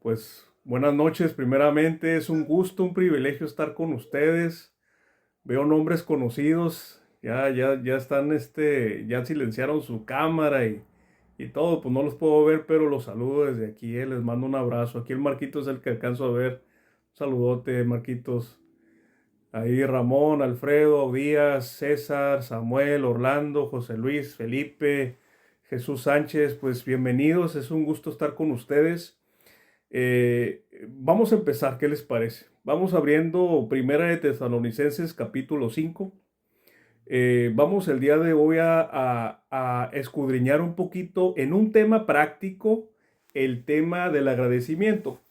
Pues buenas noches, primeramente es un gusto, un privilegio estar con ustedes. Veo nombres conocidos, ya están, ya silenciaron su cámara y todo, pues no los puedo ver, pero los saludo desde aquí, les mando un abrazo. Aquí el Marquito es el que alcanzo a ver. Un saludote, Marquitos. Ahí Ramón, Alfredo, Díaz, César, Samuel, Orlando, José Luis, Felipe, Jesús Sánchez, pues bienvenidos, es un gusto estar con ustedes. Vamos a empezar, ¿qué les parece? Vamos abriendo Primera de Tesalonicenses capítulo 5. Vamos el día de hoy a escudriñar un poquito en un tema práctico, el tema del agradecimiento.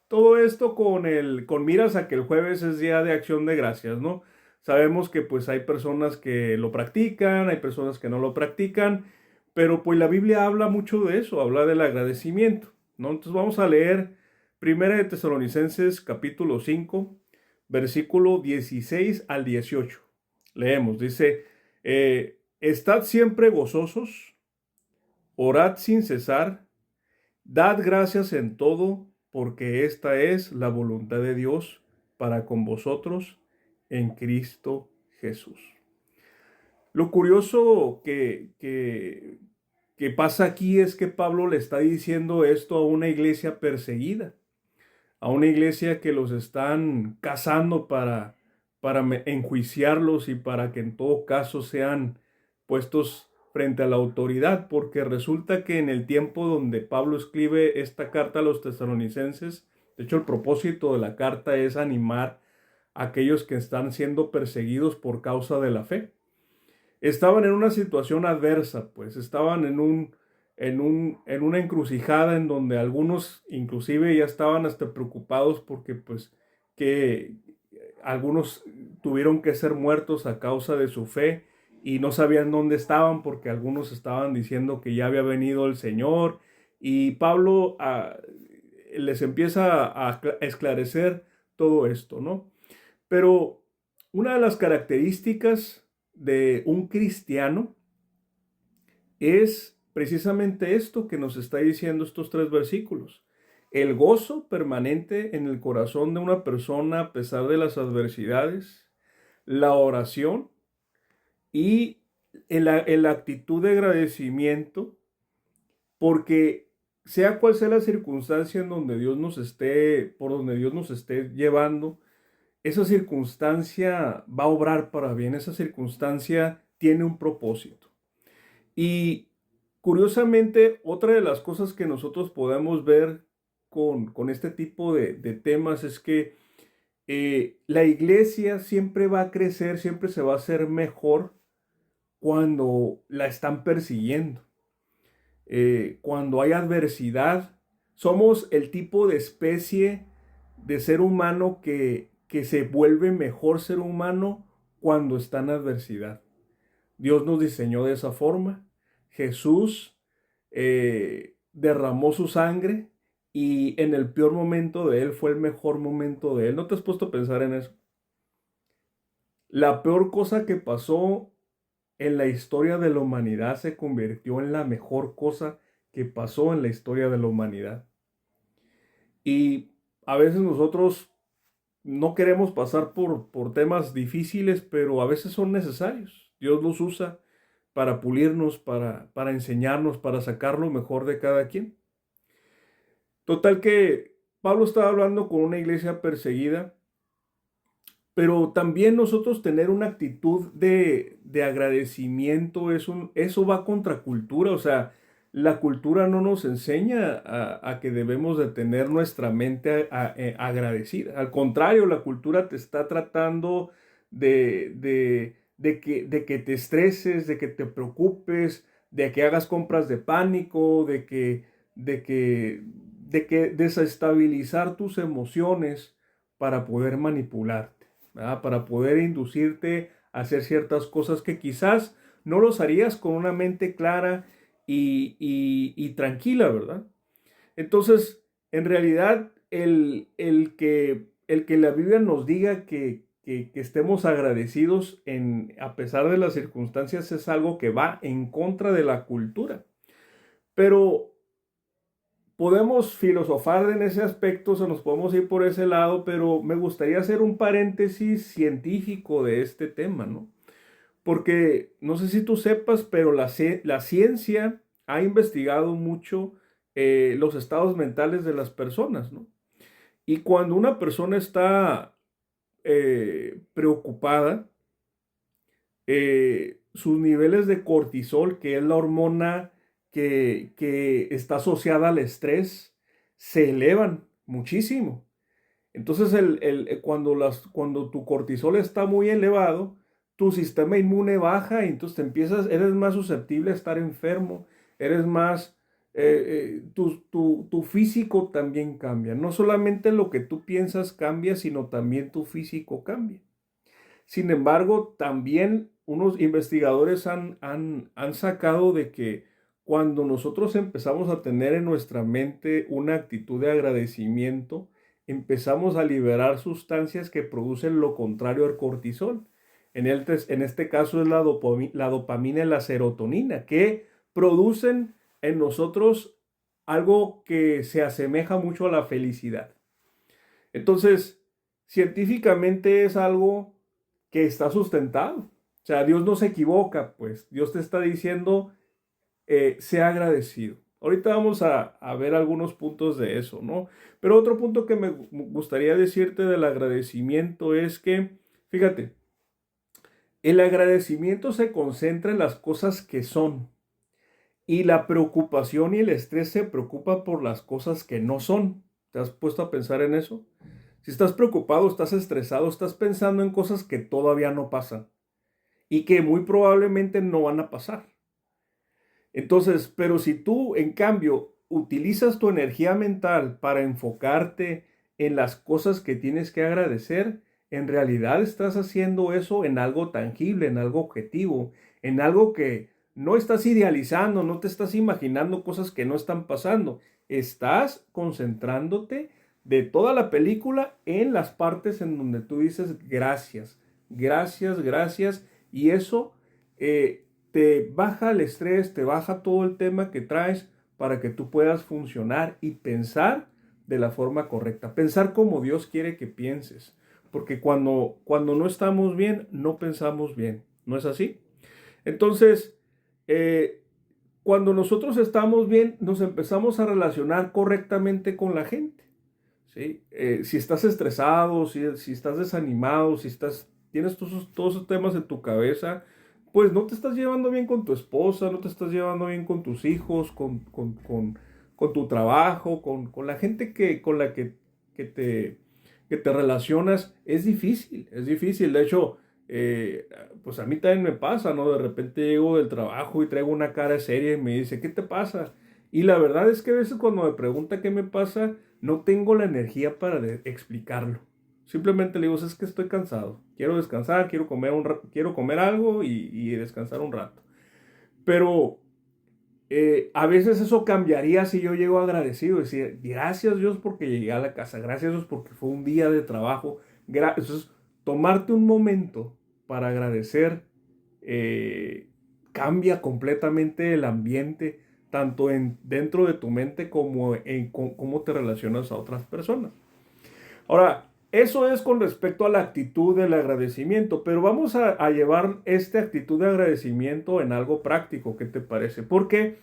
Todo esto con miras a que el jueves es día de acción de gracias, ¿no? Sabemos que pues hay personas que lo practican, hay personas que no lo practican, pero pues la Biblia habla mucho de eso, habla del agradecimiento, ¿no? Entonces vamos a leer Primera de Tesalonicenses capítulo 5, versículo 16 al 18. Leemos, dice, estad siempre gozosos, orad sin cesar, dad gracias en todo, porque esta es la voluntad de Dios para con vosotros en Cristo Jesús. Lo curioso que pasa aquí es que Pablo le está diciendo esto a una iglesia perseguida, a una iglesia que los están cazando para enjuiciarlos y para que en todo caso sean puestos frente a la autoridad, porque resulta que en el tiempo donde Pablo escribe esta carta a los tesalonicenses, de hecho el propósito de la carta es animar a aquellos que están siendo perseguidos por causa de la fe. Estaban en una situación adversa, pues estaban en una encrucijada en donde algunos inclusive ya estaban hasta preocupados porque pues que algunos tuvieron que ser muertos a causa de su fe y no sabían dónde estaban porque algunos estaban diciendo que ya había venido el Señor y Pablo les empieza a esclarecer todo esto, ¿no? Pero una de las características de un cristiano es precisamente esto que nos está diciendo estos tres versículos. El gozo permanente en el corazón de una persona a pesar de las adversidades, la oración y la actitud de agradecimiento, porque sea cual sea la circunstancia en donde Dios nos esté, por donde Dios nos esté llevando, esa circunstancia va a obrar para bien, esa circunstancia tiene un propósito. Y curiosamente, otra de las cosas que nosotros podemos ver con este tipo de temas es que la iglesia siempre va a crecer, siempre se va a hacer mejor cuando la están persiguiendo. Cuando hay adversidad, somos el tipo de especie de ser humano que se vuelve mejor ser humano cuando está en adversidad. Dios nos diseñó de esa forma. Jesús derramó su sangre y en el peor momento de él fue el mejor momento de él. ¿No te has puesto a pensar en eso? La peor cosa que pasó en la historia de la humanidad se convirtió en la mejor cosa que pasó en la historia de la humanidad. Y a veces nosotros no queremos pasar por temas difíciles, pero a veces son necesarios. Dios los usa para pulirnos, para enseñarnos, para sacar lo mejor de cada quien. Total que Pablo estaba hablando con una iglesia perseguida, pero también nosotros tener una actitud de agradecimiento, eso va contra cultura, o sea, la cultura no nos enseña a que debemos de tener nuestra mente agradecida. Al contrario, la cultura te está tratando de que te estreses, de que te preocupes, de que hagas compras de pánico, de que desestabilizar tus emociones para poder manipularte, ¿verdad? Para poder inducirte a hacer ciertas cosas que quizás no los harías con una mente clara y tranquila, ¿verdad? Entonces, en realidad, el que la Biblia nos diga que estemos agradecidos a pesar de las circunstancias es algo que va en contra de la cultura. Pero podemos filosofar en ese aspecto, se nos podemos ir por ese lado, pero me gustaría hacer un paréntesis científico de este tema, ¿no? Porque no sé si tú sepas, pero la ciencia ha investigado mucho los estados mentales de las personas, ¿no? Y cuando una persona está preocupada, sus niveles de cortisol, que es la hormona que está asociada al estrés, se elevan muchísimo. Entonces, cuando tu cortisol está muy elevado, tu sistema inmune baja y entonces eres más susceptible a estar enfermo, eres más, tu físico también cambia. No solamente lo que tú piensas cambia, sino también tu físico cambia. Sin embargo, también unos investigadores han sacado de que cuando nosotros empezamos a tener en nuestra mente una actitud de agradecimiento, empezamos a liberar sustancias que producen lo contrario al cortisol. En este caso es la dopamina y la serotonina, que producen en nosotros algo que se asemeja mucho a la felicidad. Entonces, científicamente es algo que está sustentado. O sea, Dios no se equivoca, pues Dios te está diciendo, sea agradecido. Ahorita vamos a ver algunos puntos de eso, ¿no? Pero otro punto que me gustaría decirte del agradecimiento es que, fíjate, el agradecimiento se concentra en las cosas que son y la preocupación y el estrés se preocupa por las cosas que no son. ¿Te has puesto a pensar en eso? Si estás preocupado, estás estresado, estás pensando en cosas que todavía no pasan y que muy probablemente no van a pasar. Entonces, pero si tú, en cambio, utilizas tu energía mental para enfocarte en las cosas que tienes que agradecer, en realidad estás haciendo eso en algo tangible, en algo objetivo, en algo que no estás idealizando, no te estás imaginando cosas que no están pasando. Estás concentrándote de toda la película en las partes en donde tú dices gracias, gracias, gracias, y eso te baja el estrés, te baja todo el tema que traes para que tú puedas funcionar y pensar de la forma correcta, pensar como Dios quiere que pienses, porque cuando no estamos bien, no pensamos bien, ¿no es así? Entonces, eh, cuando nosotros estamos bien, nos empezamos a relacionar correctamente con la gente, ¿sí? Si estás estresado, si estás desanimado, tienes todos esos temas en tu cabeza, pues no te estás llevando bien con tu esposa, no te estás llevando bien con tus hijos, con tu trabajo, con la gente con la que que te relacionas. Es difícil, es difícil. De hecho, pues a mí también me pasa, ¿no? De repente llego del trabajo y traigo una cara seria y me dice, ¿qué te pasa? Y la verdad es que a veces cuando me pregunta qué me pasa, no tengo la energía para explicarlo. Simplemente le digo, es que estoy cansado, quiero descansar, quiero comer algo y descansar un rato. Pero a veces eso cambiaría si yo llego agradecido, decir, gracias Dios porque llegué a la casa, gracias Dios porque fue un día de trabajo. Entonces, tomarte un momento para agradecer cambia completamente el ambiente, tanto dentro de tu mente como en cómo te relacionas a otras personas. Ahora, eso es con respecto a la actitud del agradecimiento, pero vamos a llevar esta actitud de agradecimiento en algo práctico, ¿qué te parece? Porque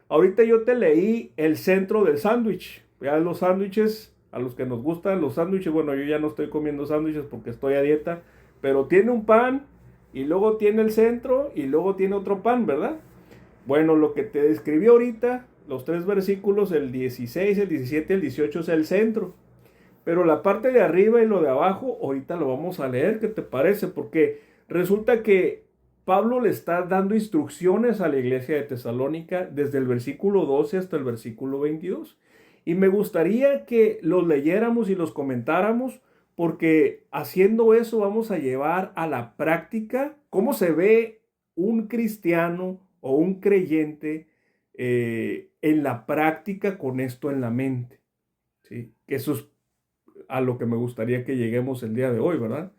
ahorita yo te leí el centro del sándwich. Ya los sándwiches, a los que nos gustan los sándwiches, bueno, yo ya no estoy comiendo sándwiches porque estoy a dieta, pero tiene un pan y luego tiene el centro y luego tiene otro pan, ¿verdad? Bueno, lo que te describí ahorita, los tres versículos, el 16, el 17 y el 18 es el centro. Pero la parte de arriba y lo de abajo, ahorita lo vamos a leer, ¿qué te parece? Porque resulta que Pablo le está dando instrucciones a la iglesia de Tesalónica desde el versículo 12 hasta el versículo 22. Y me gustaría que los leyéramos y los comentáramos, porque haciendo eso vamos a llevar a la práctica cómo se ve un cristiano o un creyente en la práctica con esto en la mente. ¿Sí? Que eso es a lo que me gustaría que lleguemos el día de hoy, ¿verdad?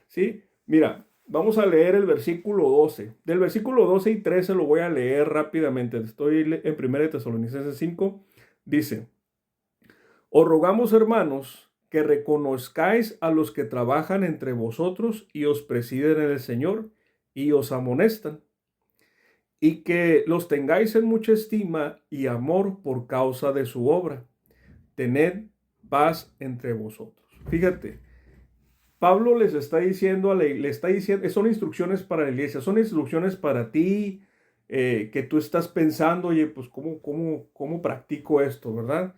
Sí, mira, vamos a leer el versículo 12. Del versículo 12 y 13 lo voy a leer rápidamente. Estoy en 1 Tesalonicenses 5. Dice, Os rogamos, hermanos, que reconozcáis a los que trabajan entre vosotros y os presiden en el Señor y os amonestan, y que los tengáis en mucha estima y amor por causa de su obra. Tened paz entre vosotros. Fíjate, Pablo les está diciendo, le está diciendo, son instrucciones para la iglesia, son instrucciones para ti, que tú estás pensando, oye, pues ¿cómo practico esto, verdad?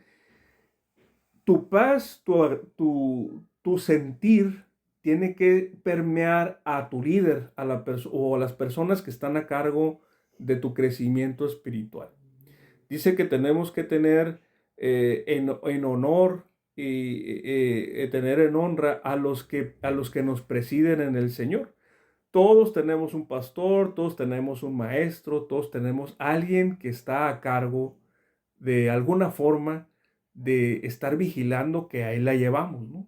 Tu paz, tu sentir tiene que permear a tu líder, o a las personas que están a cargo de tu crecimiento espiritual. Dice que tenemos que tener en honor y tener en honra a los que nos presiden en el Señor. Todos tenemos un pastor, todos tenemos un maestro, todos tenemos alguien que está a cargo de alguna forma de estar vigilando que ahí la llevamos, ¿no?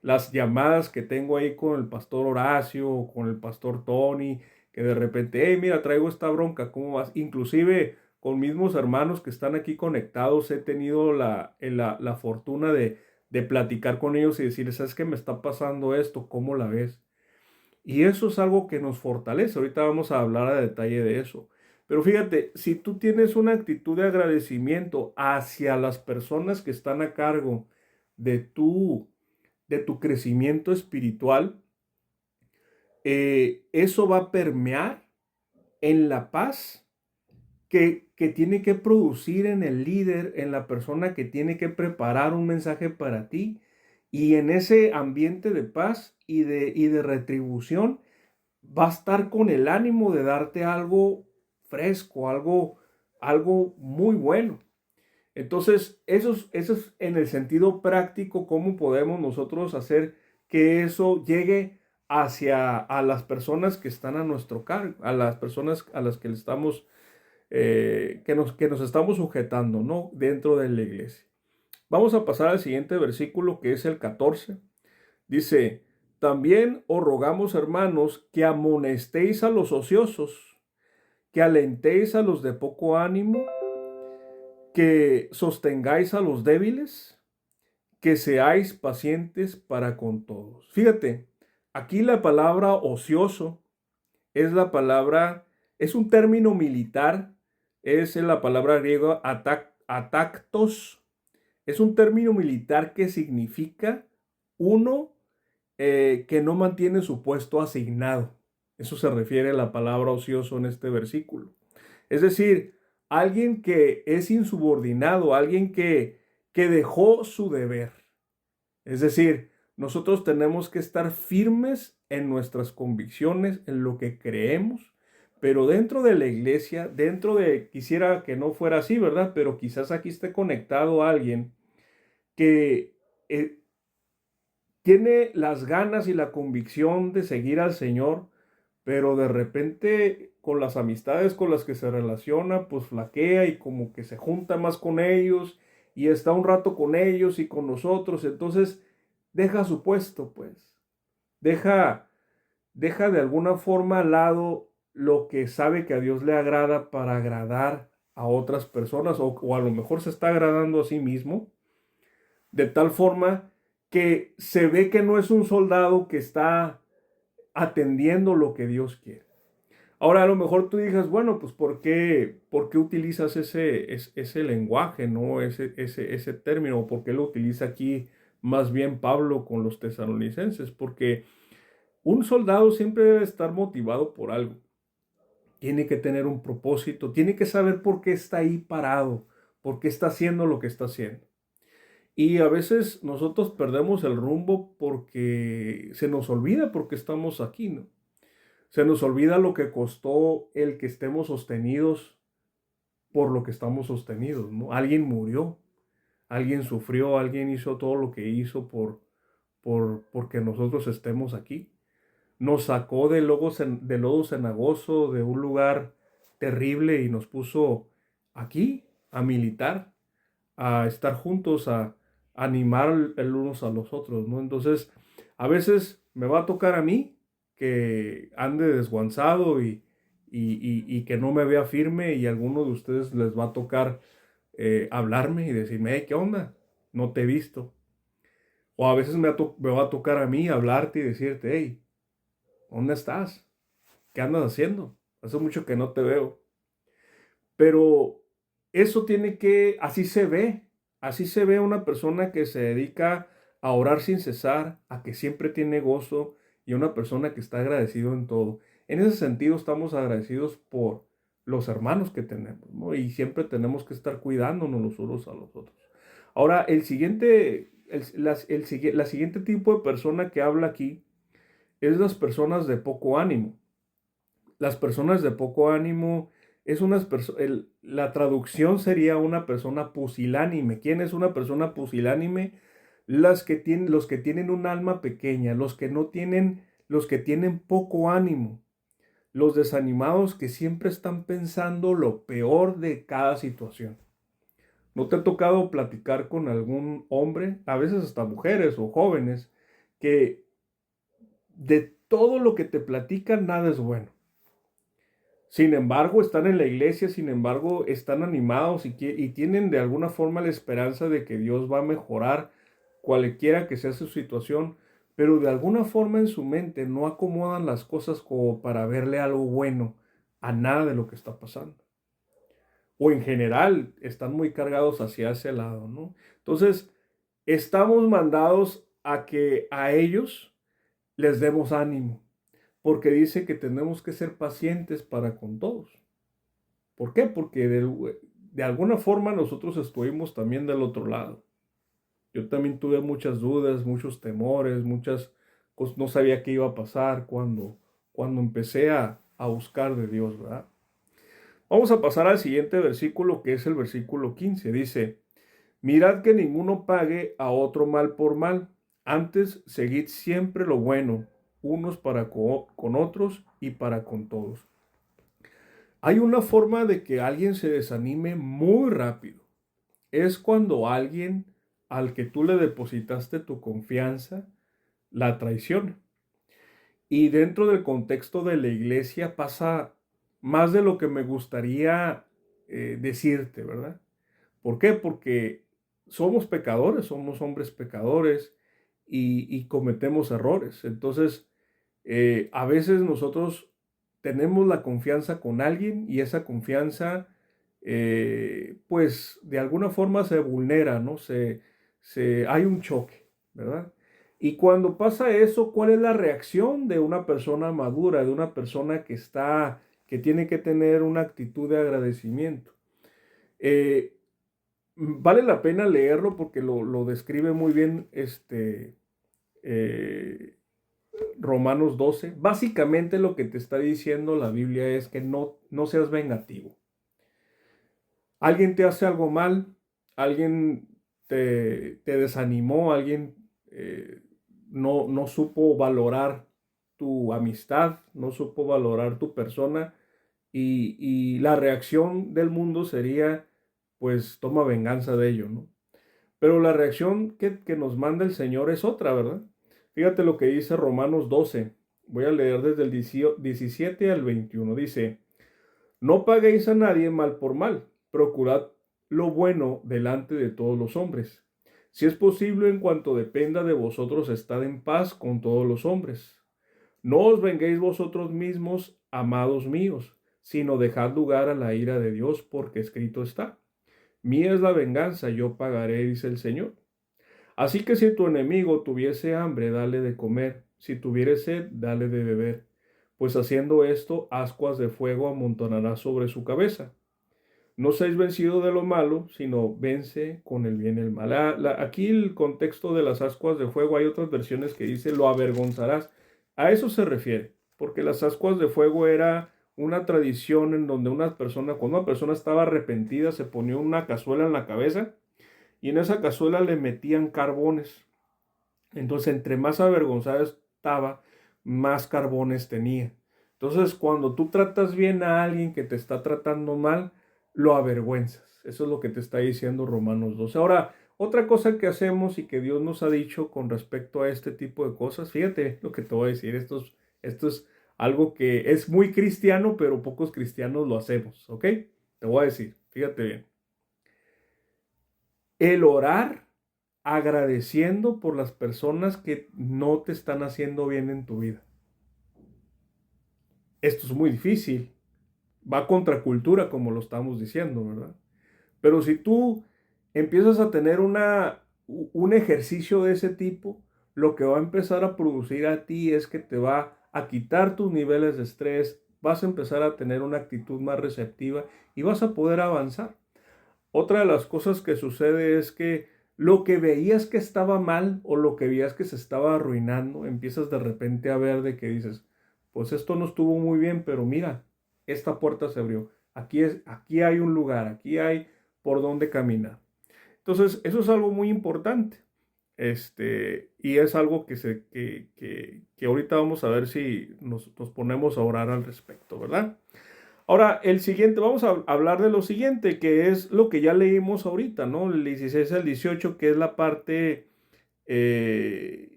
Las llamadas que tengo ahí con el pastor Horacio o con el pastor Tony, que de repente, hey, mira, traigo esta bronca, ¿cómo vas? Inclusive con mismos hermanos que están aquí conectados, he tenido la fortuna de platicar con ellos y decirles, ¿sabes qué me está pasando esto? ¿Cómo la ves? Y eso es algo que nos fortalece. Ahorita vamos a hablar a detalle de eso. Pero fíjate, si tú tienes una actitud de agradecimiento hacia las personas que están a cargo de tu crecimiento espiritual, eso va a permear en la paz que tiene que producir en el líder, en la persona que tiene que preparar un mensaje para ti. Y en ese ambiente de paz y de retribución, va a estar con el ánimo de darte algo fresco, algo muy bueno. Entonces, eso es en el sentido práctico, cómo podemos nosotros hacer que eso llegue hacia a las personas que están a nuestro cargo, a las personas a las que le estamos, que nos estamos sujetando, ¿no? Dentro de la iglesia. Vamos a pasar al siguiente versículo, que es el 14. Dice, también os rogamos, hermanos, que amonestéis a los ociosos, que alentéis a los de poco ánimo, que sostengáis a los débiles, que seáis pacientes para con todos. Fíjate, aquí la palabra ocioso es es un término militar, es la palabra griega atactos, es un término militar que significa uno que no mantiene su puesto asignado. Eso se refiere a la palabra ocioso en este versículo. Es decir, alguien que es insubordinado, alguien que dejó su deber. Es decir, nosotros tenemos que estar firmes en nuestras convicciones, en lo que creemos, pero dentro de la iglesia, quisiera que no fuera así, ¿verdad? Pero quizás aquí esté conectado a alguien que tiene las ganas y la convicción de seguir al Señor, pero de repente con las amistades con las que se relaciona, pues flaquea y como que se junta más con ellos y está un rato con ellos y con nosotros, entonces deja su puesto, pues, deja, deja de alguna forma al lado lo que sabe que a Dios le agrada para agradar a otras personas o a lo mejor se está agradando a sí mismo, de tal forma que se ve que no es un soldado que está atendiendo lo que Dios quiere. Ahora, a lo mejor tú digas, bueno, pues ¿por qué utilizas ese lenguaje, ¿no? Ese término, ¿por qué lo utiliza aquí más bien Pablo con los tesalonicenses? Porque un soldado siempre debe estar motivado por algo. Tiene que tener un propósito, tiene que saber por qué está ahí parado, por qué está haciendo lo que está haciendo. Y a veces nosotros perdemos el rumbo porque se nos olvida porque estamos aquí, ¿no? Se nos olvida lo que costó el que estemos sostenidos por lo que estamos sostenidos, ¿no? Alguien murió, alguien sufrió, alguien hizo todo lo que hizo porque nosotros estemos aquí. Nos sacó de lodo cenagoso, de un lugar terrible y nos puso aquí a militar, a estar juntos, a animar el unos a los otros, ¿no? Entonces, a veces me va a tocar a mí que ande desguanzado y que no me vea firme y a alguno de ustedes les va a tocar hablarme y decirme, hey, ¿qué onda? no te he visto. O a veces me va a tocar a mí hablarte y decirte, hey, ¿dónde estás? ¿Qué andas haciendo? Hace mucho que no te veo. Pero eso así se ve una persona que se dedica a orar sin cesar, a que siempre tiene gozo y una persona que está agradecido en todo. En ese sentido estamos agradecidos por los hermanos que tenemos, ¿no? Y siempre tenemos que estar cuidándonos los unos a los otros. Ahora, la siguiente tipo de persona que habla aquí es las personas de poco ánimo. Las personas de poco ánimo la traducción sería una persona pusilánime. ¿Quién es una persona pusilánime? Los que tienen un alma pequeña, los que tienen poco ánimo, los desanimados que siempre están pensando lo peor de cada situación. ¿No te ha tocado platicar con algún hombre, a veces hasta mujeres o jóvenes, que de todo lo que te platican nada es bueno? Sin embargo, están en la iglesia, sin embargo, están animados y tienen de alguna forma la esperanza de que Dios va a mejorar cualquiera que sea su situación, pero de alguna forma en su mente no acomodan las cosas como para verle algo bueno a nada de lo que está pasando. O en general, están muy cargados hacia ese lado, ¿no? Entonces, estamos mandados a que a ellos les demos ánimo, porque dice que tenemos que ser pacientes para con todos. ¿Por qué? Porque de alguna forma nosotros estuvimos también del otro lado. Yo también tuve muchas dudas, muchos temores, muchas cosas, no sabía qué iba a pasar cuando empecé a buscar de Dios, ¿verdad? Vamos a pasar al siguiente versículo, que es el versículo 15. Dice, mirad que ninguno pague a otro mal por mal, antes seguid siempre lo bueno, unos para con otros y para con todos. Hay una forma de que alguien se desanime muy rápido. Es cuando alguien al que tú le depositaste tu confianza la traiciona. Y dentro del contexto de la iglesia pasa más de lo que me gustaría decirte, ¿verdad? ¿Por qué? Porque somos pecadores, somos hombres pecadores y cometemos errores. Entonces, a veces nosotros tenemos la confianza con alguien y esa confianza, pues de alguna forma se vulnera, ¿no? Hay un choque, ¿verdad? Y cuando pasa eso, ¿cuál es la reacción de una persona madura, de una persona que tiene que tener una actitud de agradecimiento? Eh, Vale la pena leerlo porque lo describe muy bien eh, Romanos 12. Básicamente lo que te está diciendo la Biblia es que no seas vengativo. Alguien te hace algo mal, alguien te desanimó, alguien no supo valorar tu amistad, no supo valorar tu persona y la reacción del mundo sería, pues toma venganza de ello, ¿no? Pero la reacción que nos manda el Señor es otra, ¿verdad? Fíjate lo que dice Romanos 12. Voy a leer desde el 17 al 21. Dice, no paguéis a nadie mal por mal, procurad lo bueno delante de todos los hombres. Si es posible, en cuanto dependa de vosotros, estad en paz con todos los hombres. No os venguéis vosotros mismos, amados míos, sino dejad lugar a la ira de Dios, porque escrito está. Mía es la venganza, yo pagaré, dice el Señor. Así que si tu enemigo tuviese hambre, dale de comer, si tuviere sed, dale de beber, pues haciendo esto, ascuas de fuego amontonará sobre su cabeza. No seáis vencidos de lo malo, sino vence con el bien el mal. Aquí el contexto de las ascuas de fuego, hay otras versiones que dice lo avergonzarás. A eso se refiere, porque las ascuas de fuego era una tradición en donde cuando una persona estaba arrepentida, se ponía una cazuela en la cabeza y en esa cazuela le metían carbones. Entonces, entre más avergonzada estaba, más carbones tenía. Entonces, cuando tú tratas bien a alguien que te está tratando mal, lo avergüenzas. Eso es lo que te está diciendo Romanos 12. Ahora, otra cosa que hacemos y que Dios nos ha dicho con respecto a este tipo de cosas, fíjate lo que te voy a decir, esto es algo que es muy cristiano, pero pocos cristianos lo hacemos, ¿ok? Te voy a decir, fíjate bien. El orar agradeciendo por las personas que no te están haciendo bien en tu vida. Esto es muy difícil, va contra cultura como lo estamos diciendo, ¿verdad? Pero si tú empiezas a tener un ejercicio de ese tipo, lo que va a empezar a producir a ti es que te va a quitar tus niveles de estrés, vas a empezar a tener una actitud más receptiva y vas a poder avanzar. Otra de las cosas que sucede es que lo que veías que estaba mal o lo que veías que se estaba arruinando, empiezas de repente a ver de que dices, pues esto no estuvo muy bien, pero mira, esta puerta se abrió. Aquí hay un lugar, aquí hay por dónde caminar. Entonces, eso es algo muy importante. Y es algo que ahorita vamos a ver si nos ponemos a orar al respecto, ¿verdad? Ahora, el siguiente, vamos a hablar de lo siguiente, que es lo que ya leímos ahorita, ¿no? El 16 al 18, que es la parte, que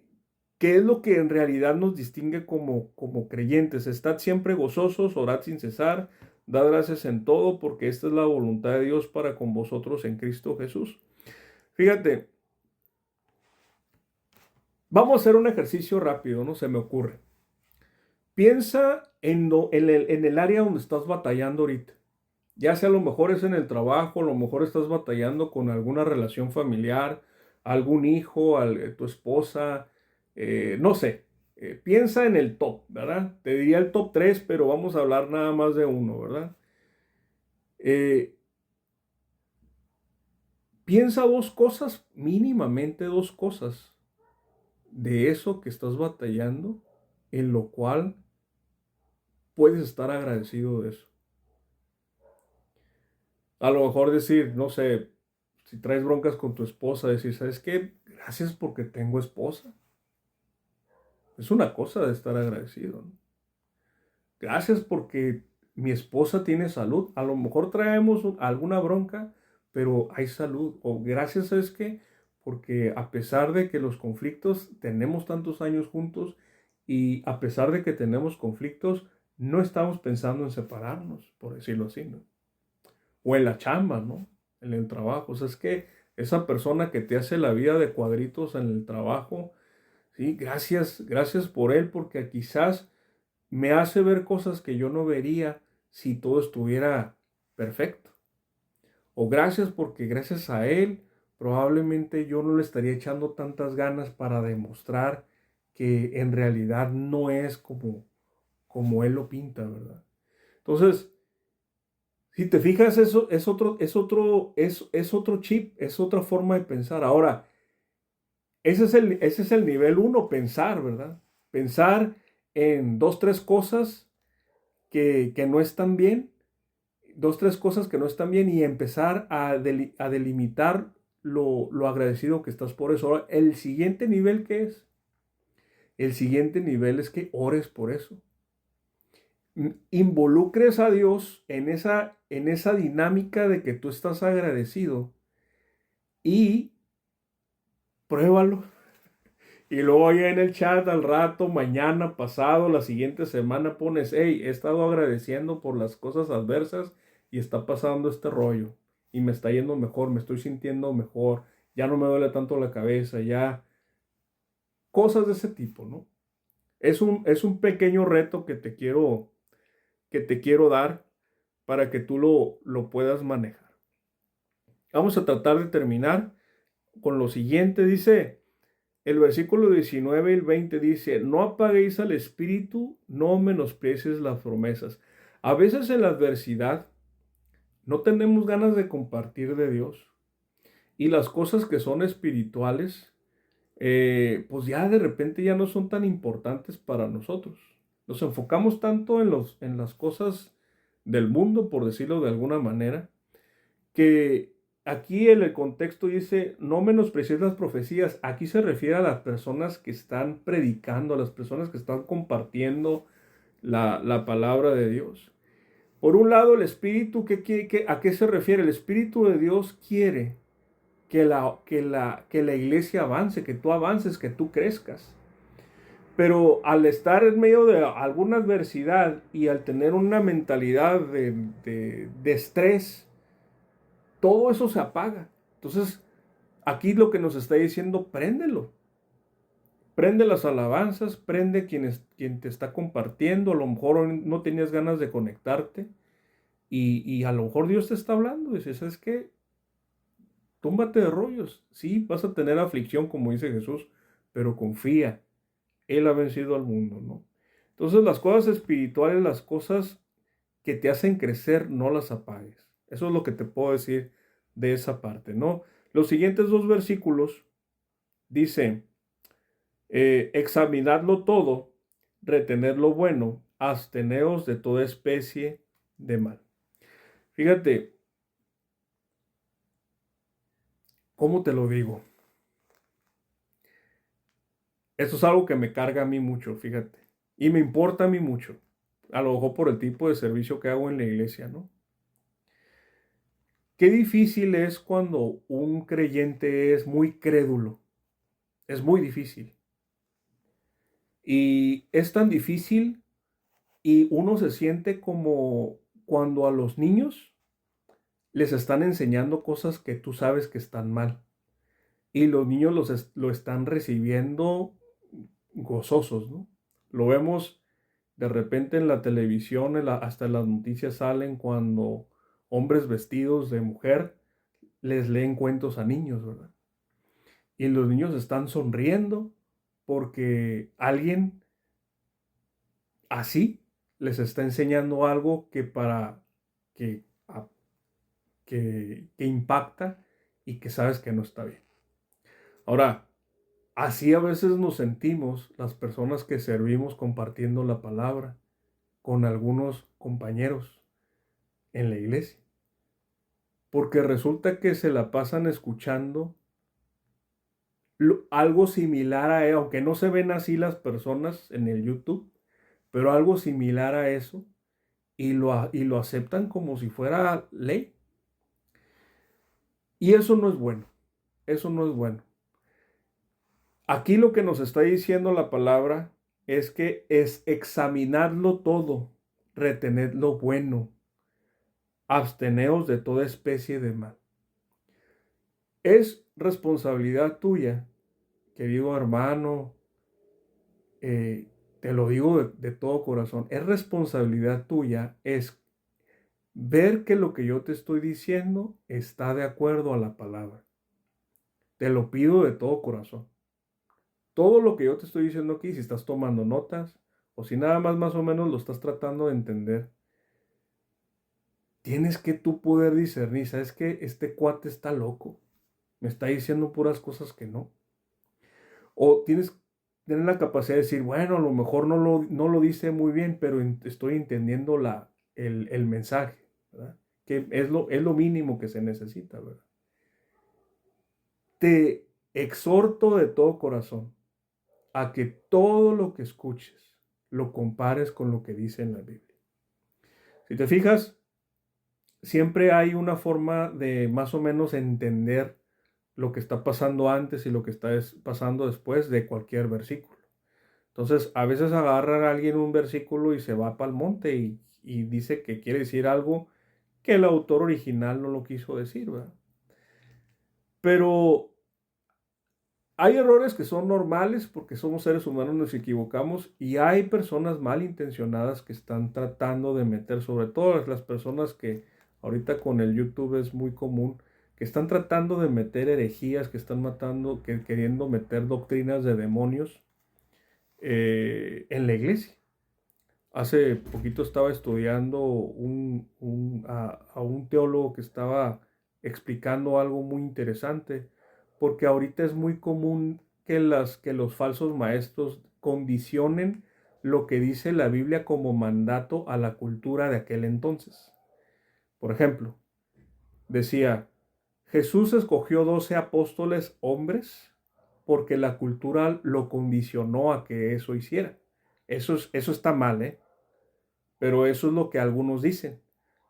es lo que en realidad nos distingue como creyentes. Estad siempre gozosos, orad sin cesar, dad gracias en todo, porque esta es la voluntad de Dios para con vosotros en Cristo Jesús. Fíjate, vamos a hacer un ejercicio rápido, ¿no? Se me ocurre. Piensa en el área donde estás batallando ahorita. Ya sea a lo mejor es en el trabajo, a lo mejor estás batallando con alguna relación familiar, algún hijo, tu esposa, no sé. Piensa en el top, ¿verdad? Te diría el top 3, pero vamos a hablar nada más de uno, ¿verdad? Eh, Piensa dos cosas, mínimamente dos cosas de eso que estás batallando, en lo cual puedes estar agradecido de eso. A lo mejor decir, no sé, si traes broncas con tu esposa, decir, ¿sabes qué? Gracias porque tengo esposa. Es una cosa de estar agradecido, ¿no? Gracias porque mi esposa tiene salud. A lo mejor traemos alguna bronca, pero hay salud. O gracias es que, porque a pesar de que los conflictos, tenemos tantos años juntos y a pesar de que tenemos conflictos, no estamos pensando en separarnos, por decirlo así, ¿no? O en la chamba, ¿no? En el trabajo. O sea, es que esa persona que te hace la vida de cuadritos en el trabajo, sí, gracias por él, porque quizás me hace ver cosas que yo no vería si todo estuviera perfecto. O gracias porque gracias a él probablemente yo no le estaría echando tantas ganas para demostrar que en realidad no es como él lo pinta, ¿verdad? Entonces, si te fijas, eso es otro chip, es otra forma de pensar. Ahora, ese es el nivel uno, pensar, ¿verdad? Pensar en dos, tres cosas que no están bien, dos, tres cosas que no están bien y empezar a delimitar lo agradecido que estás por eso. Ahora, el siguiente nivel, ¿qué es? El siguiente nivel es que ores por eso. Involucres a Dios en esa dinámica de que tú estás agradecido y pruébalo. Y luego ahí en el chat al rato, mañana, pasado, la siguiente semana pones, hey, he estado agradeciendo por las cosas adversas y está pasando este rollo. Y me está yendo mejor, me estoy sintiendo mejor, ya no me duele tanto la cabeza, ya. Cosas de ese tipo, ¿no? Es un pequeño reto que te quiero dar para que tú lo puedas manejar. Vamos a tratar de terminar con lo siguiente, dice. El versículo 19 y el 20 dice, no apaguéis al espíritu, no menosprecies las promesas. A veces en la adversidad no tenemos ganas de compartir de Dios y las cosas que son espirituales, pues ya de repente ya no son tan importantes para nosotros. Nos enfocamos tanto en las cosas del mundo, por decirlo de alguna manera, que aquí en el contexto dice, no menosprecies las profecías. Aquí se refiere a las personas que están predicando, a las personas que están compartiendo la palabra de Dios. Por un lado, el Espíritu, ¿a qué se refiere? El Espíritu de Dios quiere que la iglesia avance, que tú avances, que tú crezcas. Pero al estar en medio de alguna adversidad y al tener una mentalidad de estrés, todo eso se apaga. Entonces, Aquí lo que nos está diciendo, préndelo. Prende las alabanzas, prende quien te está compartiendo. A lo mejor hoy no tenías ganas de conectarte y a lo mejor Dios te está hablando. Dice, ¿sabes qué? Túmbate de rollos. Sí, vas a tener aflicción, como dice Jesús, pero confía. Él ha vencido al mundo, ¿no? Entonces las cosas espirituales, las cosas que te hacen crecer, no las apagues. Eso es lo que te puedo decir de esa parte, ¿no? Los siguientes dos versículos dice, examinadlo todo, retened lo bueno, absteneos de toda especie de mal. Fíjate, ¿cómo te lo digo? Esto es algo que me carga a mí mucho, fíjate, y me importa a mí mucho, a lo mejor por el tipo de servicio que hago en la iglesia, ¿no? Qué difícil es cuando un creyente es muy crédulo, es muy difícil. Y es tan difícil y uno se siente como cuando a los niños les están enseñando cosas que tú sabes que están mal. Y los niños lo están recibiendo gozosos, ¿no? Lo vemos de repente en la televisión, hasta en las noticias salen cuando hombres vestidos de mujer les leen cuentos a niños, ¿verdad? Y los niños están sonriendo porque alguien así les está enseñando algo que para que, que impacta y que sabes que no está bien. Ahora, así a veces nos sentimos las personas que servimos compartiendo la palabra con algunos compañeros en la iglesia, porque resulta que se la pasan escuchando algo similar a él, aunque no se ven así las personas en el YouTube, pero algo similar a eso y lo aceptan como si fuera ley. Y eso no es bueno, eso no es bueno. Aquí lo que nos está diciendo la palabra es que es examinarlo todo, retener lo bueno, absteneos de toda especie de mal. Es responsabilidad tuya, querido hermano, eh, te lo digo de todo corazón, es responsabilidad tuya, es ver que lo que yo te estoy diciendo está de acuerdo a la palabra. Te lo pido de todo corazón. Todo lo que yo te estoy diciendo aquí, si estás tomando notas o si nada más o menos lo estás tratando de entender, tienes que tú poder discernir, ¿sabes qué? Este cuate está loco, me está diciendo puras cosas que no. O tienes que tener la capacidad de decir, bueno, a lo mejor no lo dice muy bien, pero estoy entendiendo el mensaje, ¿verdad? Que es lo mínimo que se necesita, ¿verdad? Te exhorto de todo corazón a que todo lo que escuches lo compares con lo que dice en la Biblia. Si te fijas, siempre hay una forma de más o menos entender lo que está pasando antes y lo que está pasando después de cualquier versículo. Entonces, a veces agarra a alguien un versículo y se va para el monte y dice que quiere decir algo que el autor original no lo quiso decir, ¿verdad? Pero hay errores que son normales porque somos seres humanos, nos equivocamos y hay personas malintencionadas que están tratando de meter, sobre todo las personas que ahorita con el YouTube es muy común, que están tratando de meter herejías, que están matando, que queriendo meter doctrinas de demonios en la iglesia. Hace poquito estaba estudiando a un teólogo que estaba explicando algo muy interesante, porque ahorita es muy común que los falsos maestros condicionen lo que dice la Biblia como mandato a la cultura de aquel entonces. Por ejemplo, decía, Jesús escogió 12 apóstoles hombres porque la cultura lo condicionó a que eso hiciera. Eso está mal, ¿eh? Pero eso es lo que algunos dicen.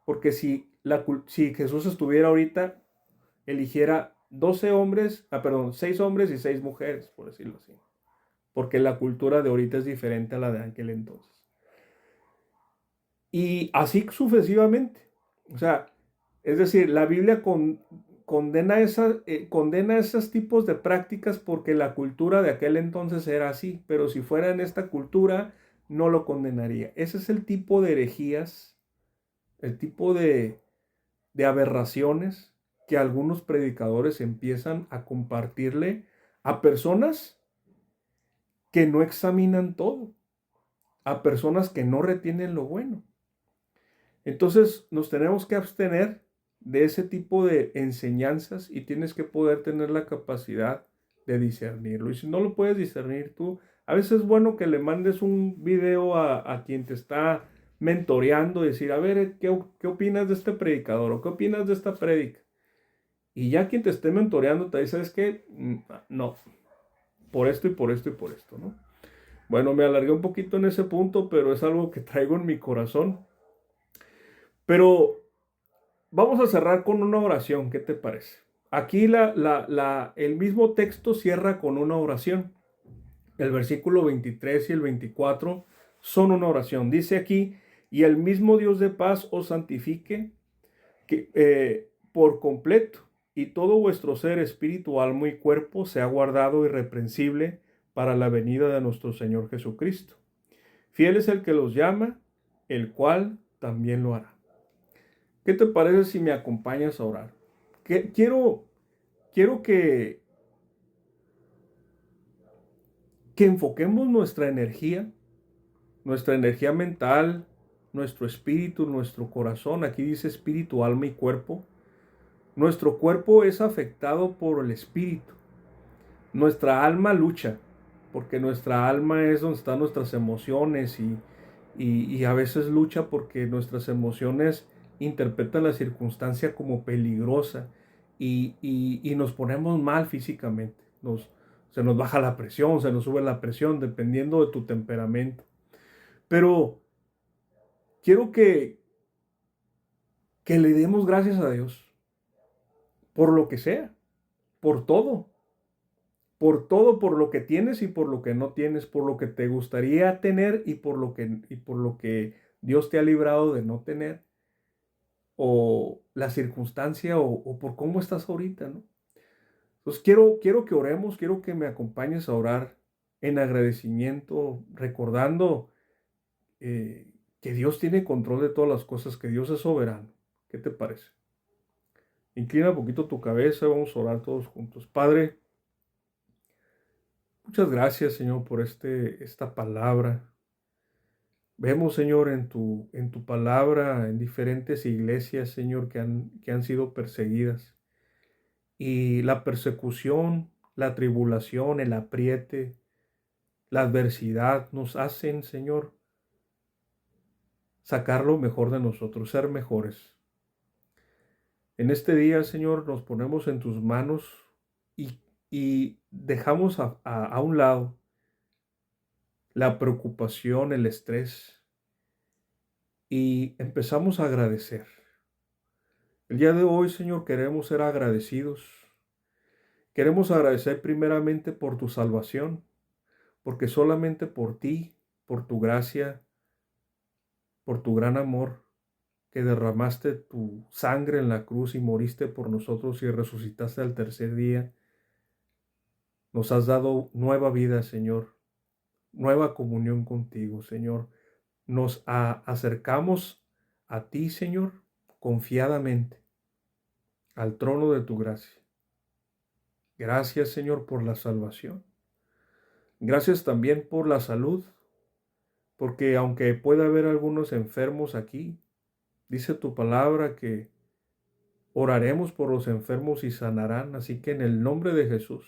Porque si Jesús estuviera ahorita, eligiera 12 hombres, perdón, 6 hombres y 6 mujeres, por decirlo así. Porque la cultura de ahorita es diferente a la de aquel entonces. Y así sucesivamente. O sea, es decir, la Biblia condena esos tipos de prácticas porque la cultura de aquel entonces era así, pero si fuera en esta cultura no lo condenaría. Ese es el tipo de herejías, el tipo de aberraciones que algunos predicadores empiezan a compartirle a personas que no examinan todo, a personas que no retienen lo bueno. Entonces nos tenemos que abstener de ese tipo de enseñanzas y tienes que poder tener la capacidad de discernirlo. Y si no lo puedes discernir tú, a veces es bueno que le mandes un video a quien te está mentoreando, decir, a ver, ¿qué opinas de este predicador? ¿O qué opinas de esta prédica? Y ya quien te esté mentoreando te dice, ¿sabes qué? No, por esto y por esto y por esto, ¿no? Bueno, me alargué un poquito en ese punto, pero es algo que traigo en mi corazón. Pero vamos a cerrar con una oración, ¿qué te parece? Aquí el mismo texto cierra con una oración. El versículo 23 y el 24 son una oración. Dice aquí, y el mismo Dios de paz os santifique por completo, y todo vuestro ser, espíritu, alma y cuerpo sea guardado irreprensible para la venida de nuestro Señor Jesucristo. Fiel es el que los llama, el cual también lo hará. ¿Qué te parece si me acompañas a orar? Quiero que enfoquemos nuestra energía mental, nuestro espíritu, nuestro corazón. Aquí dice espíritu, alma y cuerpo. Nuestro cuerpo es afectado por el espíritu. Nuestra alma lucha, porque nuestra alma es donde están nuestras emociones y a veces lucha porque nuestras emociones interpretan la circunstancia como peligrosa y nos ponemos mal físicamente. Se nos baja la presión, se nos sube la presión, dependiendo de tu temperamento. Pero quiero que le demos gracias a Dios por lo que sea, por todo, por lo que tienes y por lo que no tienes, por lo que te gustaría tener y por lo que Dios te ha librado de no tener, o la circunstancia, o por cómo estás ahorita, ¿no? Entonces quiero que oremos, quiero que me acompañes a orar en agradecimiento, recordando que Dios tiene control de todas las cosas, que Dios es soberano. ¿Qué te parece? Inclina un poquito tu cabeza, vamos a orar todos juntos. Padre, muchas gracias, Señor, por esta palabra. Vemos, Señor, en tu palabra, en diferentes iglesias, Señor, que han sido perseguidas. Y la persecución, la tribulación, el apriete, la adversidad nos hacen, Señor, sacar lo mejor de nosotros, ser mejores. En este día, Señor, nos ponemos en tus manos y dejamos a un lado la preocupación, el estrés, y empezamos a agradecer. El día de hoy, Señor, queremos ser agradecidos. Queremos agradecer primeramente por tu salvación, porque solamente por ti, por tu gracia, por tu gran amor, que derramaste tu sangre en la cruz y moriste por nosotros y resucitaste al tercer día, nos has dado nueva vida, Señor, nueva comunión contigo, Señor. Nos acercamos a ti, Señor, confiadamente, al trono de tu gracia. Gracias, Señor, por la salvación. Gracias también por la salud, porque aunque pueda haber algunos enfermos aquí, dice tu palabra que oraremos por los enfermos y sanarán. Así que en el nombre de Jesús,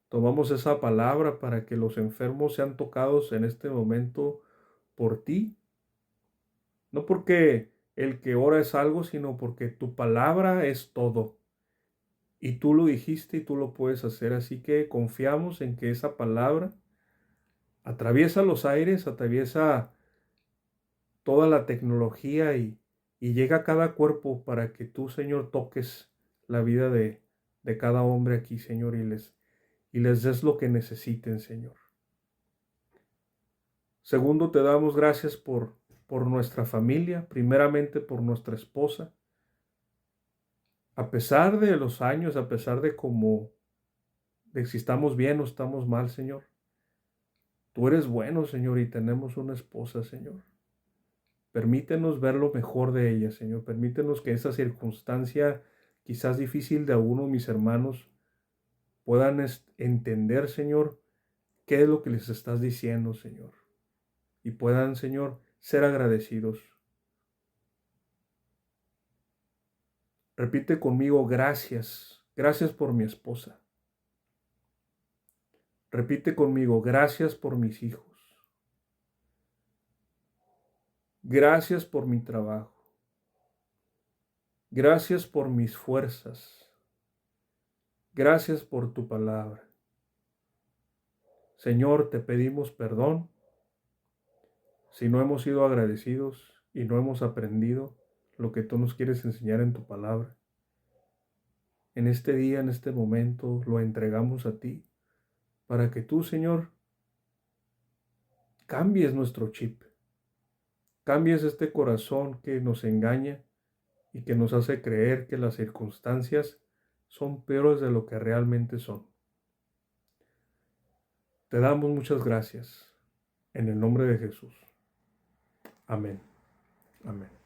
tomamos esa palabra para que los enfermos sean tocados en este momento por ti. No porque el que ora es algo, sino porque tu palabra es todo. Y tú lo dijiste y tú lo puedes hacer. Así que confiamos en que esa palabra atraviesa los aires, atraviesa toda la tecnología y llega a cada cuerpo para que tú, Señor, toques la vida de cada hombre aquí, Señor, y les des lo que necesiten, Señor. Segundo, te damos gracias por nuestra familia, primeramente por nuestra esposa. A pesar de los años, a pesar de de si estamos bien o estamos mal, Señor, tú eres bueno, Señor, y tenemos una esposa, Señor. Permítenos ver lo mejor de ella, Señor. Permítenos que esa circunstancia, quizás difícil de algunos de mis hermanos, puedan entender, Señor, qué es lo que les estás diciendo, Señor. Y puedan, Señor, ser agradecidos. Repite conmigo, gracias. Gracias por mi esposa. Repite conmigo, gracias por mis hijos. Gracias por mi trabajo. Gracias por mis fuerzas. Gracias por tu palabra. Señor, te pedimos perdón si no hemos sido agradecidos y no hemos aprendido lo que tú nos quieres enseñar en tu palabra. En este día, en este momento, lo entregamos a ti para que tú, Señor, cambies nuestro chip, cambies este corazón que nos engaña y que nos hace creer que las circunstancias son peores de lo que realmente son. Te damos muchas gracias en el nombre de Jesús. Amén. Amén.